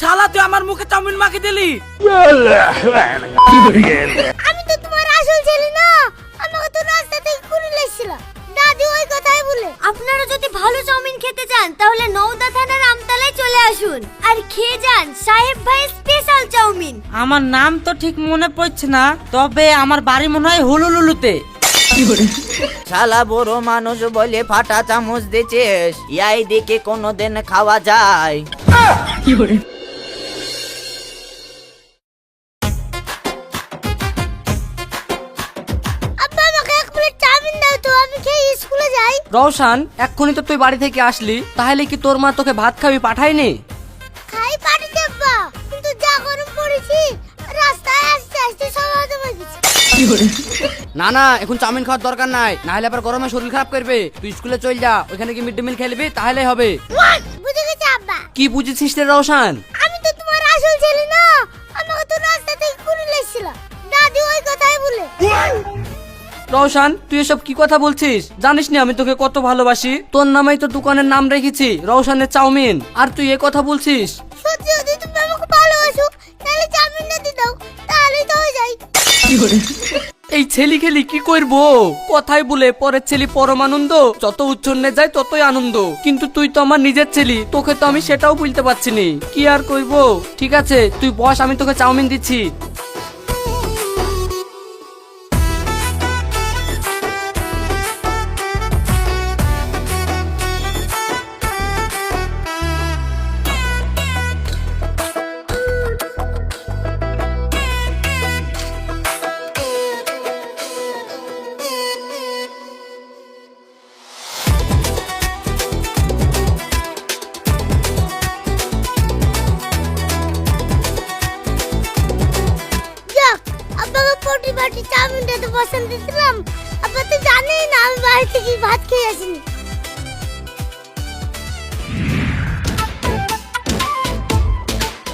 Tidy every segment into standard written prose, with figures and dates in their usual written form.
শালা তুই আমার মুখে চাউমিন মাখিয়ে দিলি। আমি তো তোমার আসল ছেলে না, আমাকে তো রাস্তা থেকে ঘুরে লেছিল দাদি ওই কথাই বলে। আপনারা যদি ভালো চাউমিন খেতে চান তাহলে নওদা থানার আমতলায় চলে আসুন আর খেয়ে যান সাহেব ভাই স্পেশাল চাউমিন। আমার নাম তো ঠিক মনে পড়ছে না, তবে আমার বাড়ি মনে হয় হুলুলুলুতে। শালা বড় মানুষ বলে ফাটা চামচ দিছিস, ইয়াই দিকে কোনোদিন খাওয়া যায়? আব্বা আমাকে এক প্লেট চাউমিন দাও তো, আমি খেয়ে স্কুলে যাই। রওশান, এক্ষুনি তো তুই বাড়ি থেকে আসলি, তাহলে কি তোর মা তোকে ভাত খাবি পাঠায়নি? খাই পাটি দেব্বা, কিন্তু যা গরম পড়েছি রাস্তায় আসতে আসতে সব হজম হয়ে গেছে। না না, এখন চাউমিন খাওয়ার দরকার নাই, না হলে আবার গরমে শরীর খারাপ করবে। তুই স্কুলে চল যা, ওখানে কি মিড ডে মিল খেলবি, তাহলেই হবে। বুঝে গেছি আব্বা। কি বুঝেছিস রে রওশান? আমি তো তোমার আসল ছেলে না, আমাকে তো রাস্তা থেকে ঘুরে লেছিল দাদি ওই কথাই বলে। রওশান, তুই এসব কি কথা বলছিস? জানিস না আমি তোকে কত ভালোবাসি? তোর নামেই তো দোকানের নাম রেখেছি রওশানের চাউমিন, আর তুই এ কথা বলছিস? সত্যি যদি তুমি আমাকে ভালোবাসো তাহলে চাউমিনটা দিয়ে দাও, তাহলেই তো হয়ে যায়। এই ছেলি খেলি কি করবো? কথাই বলে পরের ছেলি পরমানন্দ, যত উচ্ছন্নে যায় ততই আনন্দ। কিন্তু তুই তো আমার নিজের ছেলি, তোকে তো আমি সেটাও বলতে পারছি নি, কি আর করবো। ঠিক আছে তুই বস, আমি তোকে চাউমিন দিচ্ছি। যাক, আব্বাকে পটি বাটি চাউমিনটা তো পছন্দ ছিলাম। আব্বা তো জানেই না আমি বাড়ি থেকে ভাত খেয়ে আসিনি।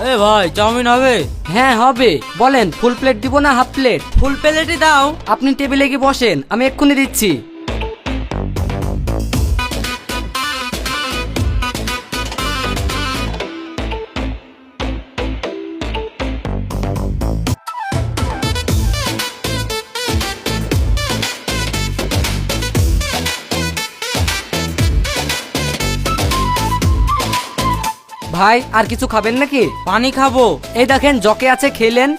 এ ভাই, চাউমিন হবে? হ্যাঁ হবে। বলেন ফুল প্লেট দিব না হাফ প্লেট? ফুল প্লেটই দাও। আপনি টেবিলে গিয়ে বসেন, আমি এক্ষুনি দিচ্ছি। ভাই আর কিছু খাবেন নাকি? পানি খাবো। এই দেখেন জকে আছে, খেলেন।